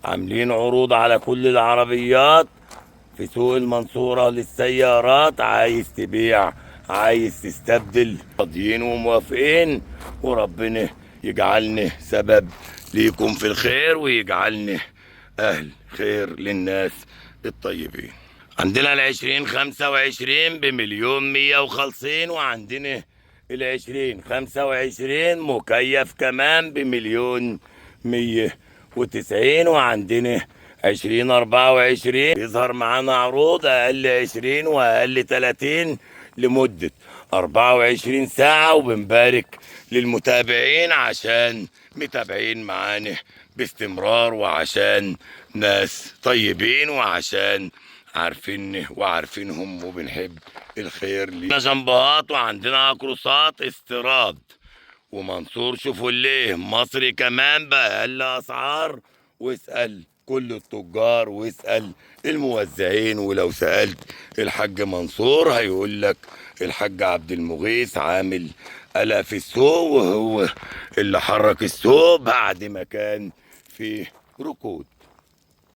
عاملين عروض على كل العربيات في سوق المنصورة للسيارات. عايز تبيع، عايز تستبدل، راضيين وموافقين، وربنا يجعلنا سبب ليكم في الخير ويجعلنا أهل خير للناس الطيبين. عندنا ال2025 ب1,150,000، وعندنا ال2025 مكيف كمان ب1,190,000، وعندنا 2024 يظهر معانا عروض أقل 20 وأقل 30 لمدة 24 ساعة. وبنبارك للمتابعين عشان متابعين معانا باستمرار، وعشان ناس طيبين، وعشان عارفين وعارفينهم وبنحب الخير لي. عندنا جنبات وعندنا كروسات استيراد ومنصور شوفوليه مصري كمان بأقل أسعار. واسأل كل التجار واسأل الموزعين، ولو سألت الحاج منصور هيقول لك الحاج عبد المغيث عامل قلق في السوق، وهو اللي حرك السوق بعد ما كان فيه ركود.